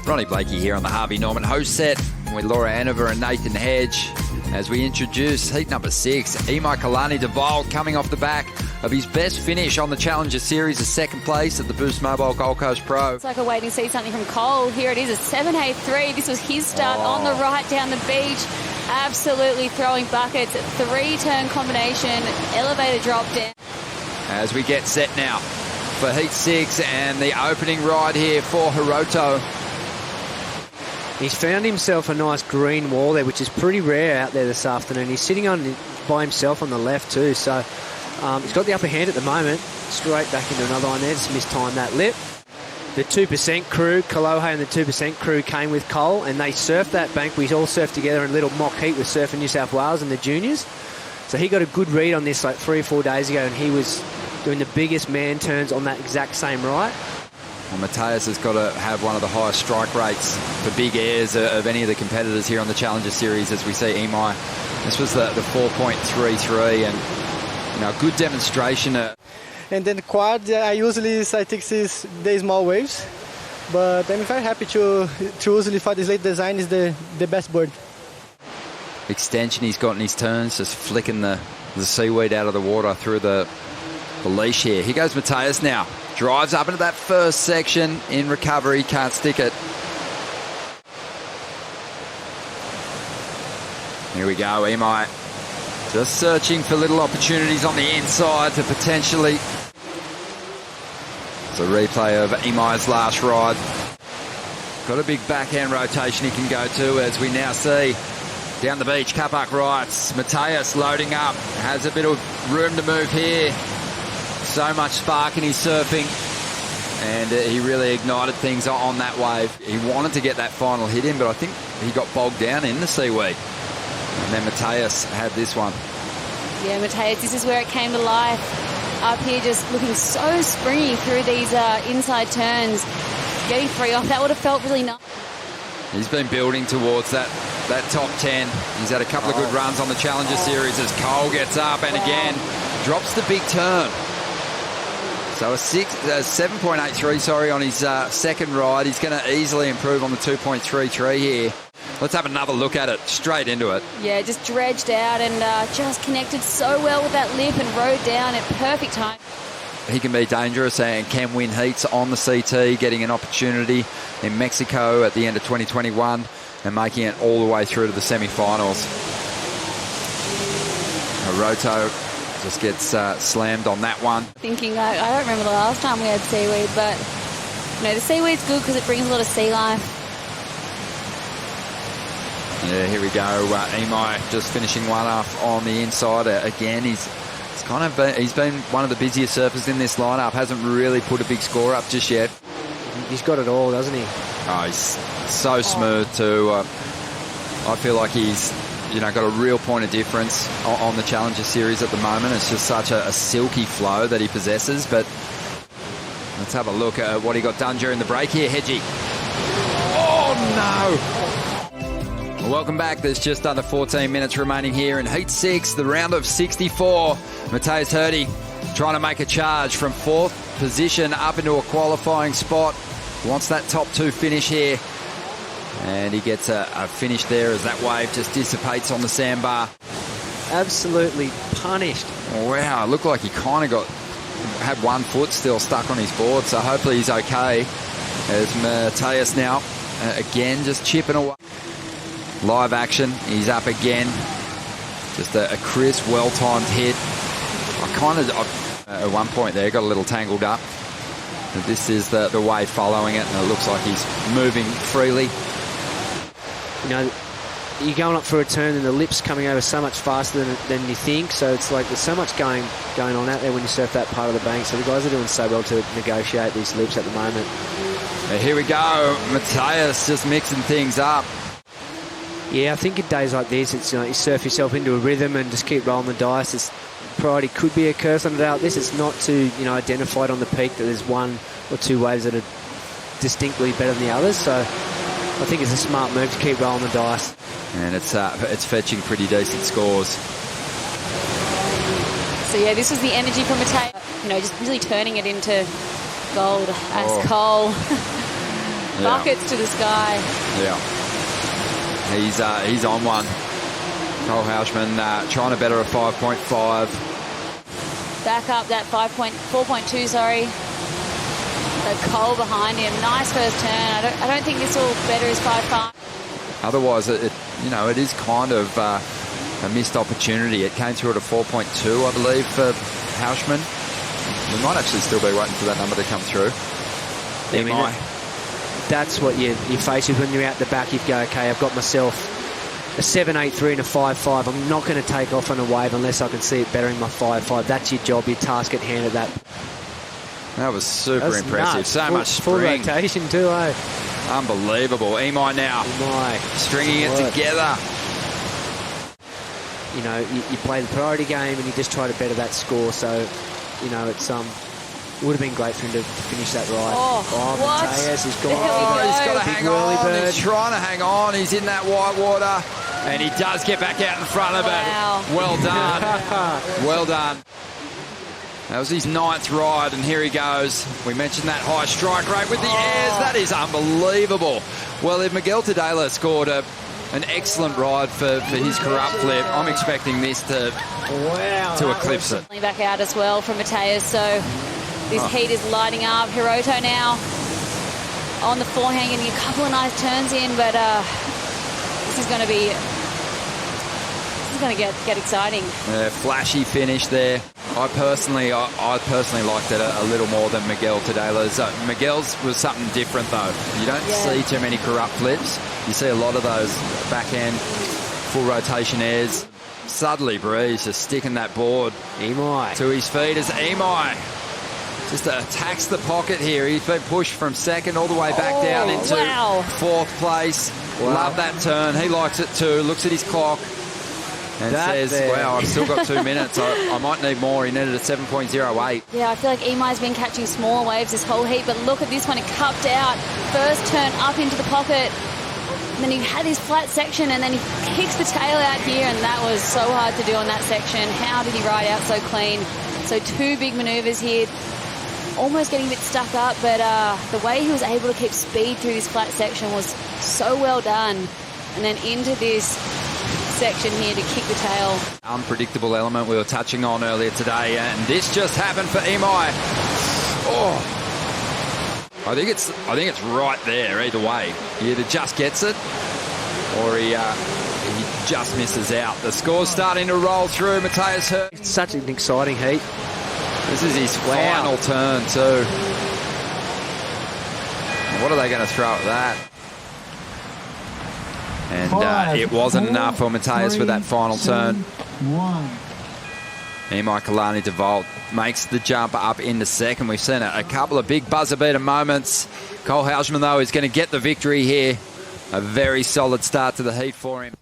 Ronnie Blakey here on the Harvey Norman host set with Laura Anover and Nathan Hedge as we introduce heat number 6, I.deVault, coming off the back of his best finish on the Challenger Series, a second place at the Boost Mobile Gold Coast Pro. It's like a waiting to see something from Cole. Here it is, a 7.83. This was his start on the right down the beach. Absolutely throwing buckets. 3-turn combination, elevator drop down. As we get set now for heat 6 and the opening ride here for Hiroto. He's found himself a nice green wall there, which is pretty rare out there this afternoon. He's sitting on by himself on the left too, so he's got the upper hand at the moment. Straight back into another one there, just mistimed that lip. The 2% crew, Kalohe and the 2% crew came with Cole, and they surfed that bank. We all surfed together in a little mock heat with Surfing New South Wales and the juniors. So he got a good read on this like 3 or 4 days ago, and he was doing the biggest man turns on that exact same right. Well, Mateus has got to have one of the highest strike rates for big airs of any of the competitors here on the Challenger Series, as we see Imai. This was the 4.33, and a good demonstration. And then quad, I usually take the small waves, but I'm very happy to usually for this late design is the best board. Extension he's got in his turns, just flicking the seaweed out of the water through the leash here. Here goes Mateus now. Drives up into that first section in recovery, can't stick it. Here we go, Imai just searching for little opportunities on the inside to potentially. It's a replay of Imai's last ride. Got a big backhand rotation he can go to, as we now see down the beach, Kapak rights. Mateus loading up, has a bit of room to move here. So much spark in his surfing, and he really ignited things on that wave. He wanted to get that final hit in, but I think he got bogged down in the seaweed. And then Mateus had this one. Yeah, Mateus, this is where it came to life. Up here just looking so springy through these inside turns. Getting free off, that would have felt really nice. He's been building towards that top 10. He's had a couple of good runs on the Challenger Series as Cole gets up and again drops the big turn. So a 7.83, on his second ride. He's going to easily improve on the 2.33 here. Let's have another look at it. Straight into it. Yeah, just dredged out and just connected so well with that lip and rode down at perfect time. He can be dangerous and can win heats on the CT, getting an opportunity in Mexico at the end of 2021 and making it all the way through to the semi-finals. Hiroto just gets slammed on that one. Thinking like, I don't remember the last time we had seaweed, but the seaweed's good because it brings a lot of sea life. Yeah, here we go. Imai just finishing one off on the inside again. He's been one of the busiest surfers in this lineup. Hasn't really put a big score up just yet. He's got it all, doesn't he? Oh, he's so smooth too. I feel like he's got a real point of difference on the Challenger Series at the moment. It's just such a silky flow that he possesses. But let's have a look at what he got done during the break here, Hedgie. Oh, no! Well, welcome back. There's just under 14 minutes remaining here in Heat 6, the round of 64. Mateus M.Herdy trying to make a charge from 4th position up into a qualifying spot. Wants that top 2 finish here. And he gets a finish there as that wave just dissipates on the sandbar. Absolutely punished. Wow, it looked like he kind of had one foot still stuck on his board, so hopefully he's okay. There's Mateus now, again, just chipping away. Live action, he's up again. Just a crisp, well-timed hit. At one point there, got a little tangled up. But this is the wave following it, and it looks like he's moving freely. You're going up for a turn and the lip's coming over so much faster than you think, so it's like there's so much going on out there when you surf that part of the bank, so the guys are doing so well to negotiate these lips at the moment. Here we go, Mateus just mixing things up. Yeah, I think in days like this, it's you surf yourself into a rhythm and just keep rolling the dice. Priority could be a curse on it out. This is not too identified on the peak that there's 1 or 2 waves that are distinctly better than the others, so I think it's a smart move to keep rolling the dice. And it's fetching pretty decent scores. So yeah, this was the energy from Mateus. Just really turning it into gold as Cole. buckets to the sky. Yeah. He's on one. H.Ohhara trying to better a 5.5. Back up that 4.2, sorry. The Cole behind him. Nice first turn. I don't think this will better his 5.5. Otherwise, it is kind of a missed opportunity. It came through at a 4.2, I believe, for Houshmand. We might actually still be waiting for that number to come through. I mean, that's what you face with when you're out the back. You go, okay, I've got myself a 7.83 and a 5.5. I'm not going to take off on a wave unless I can see it bettering my 5.5. That's your job, your task at hand at that. That was super impressive. Nuts. So much full spring. rotation too, eh? Unbelievable. Imai now. Stringing it together. You know, you play the priority game and you just try to better that score. So, you know, it's it would have been great for him to finish that ride. Mateus is gone. He's got to hang on. Bird. He's trying to hang on. He's in that white water. And he does get back out in front of it. Well done. Well done. That was his 9th ride, and here he goes. We mentioned that high strike rate with the airs. That is unbelievable. Well, if Miguel Tadela scored an excellent ride for his corrupt flip, I'm expecting this to eclipse it. Back out as well from Mateus, so this heat is lighting up. Hiroto now on the forehand, getting a couple of nice turns in, but this is going to get exciting. Yeah, flashy finish there. I personally liked it a little more than Miguel Tadela's. Miguel's was something different though. You don't see too many corrupt flips. You see a lot of those backhand full rotation airs. Subtly Breeze just sticking that board to his feet as Imai just attacks the pocket here. He's been pushed from second all the way back down into 4th place. Love that turn. He likes it too. Looks at his clock and says, wow, I've still got 2 minutes. I might need more. He needed a 7.08. Yeah, I feel like Imai's been catching small waves this whole heat, but look at this one. It cupped out. First turn up into the pocket. And then he had his flat section, and then he kicks the tail out here, and that was so hard to do on that section. How did he ride out so clean? So 2 big manoeuvres here. Almost getting a bit stuck up, but the way he was able to keep speed through this flat section was so well done. And then into this section here to kick the tail. Unpredictable element we were touching on earlier today, and this just happened for Imai. I think it's right there either way. He either just gets it or he just misses out. The score's starting to roll through. Mateus Hurt. It's such an exciting heat. This is his final turn too. What are they going to throw at that? And it wasn't enough for Mateus for that final turn. Imaikalani I.deVault makes the jump up into second. We've seen a couple of big buzzer beater moments. C.Houshmand, though, is going to get the victory here. A very solid start to the heat for him.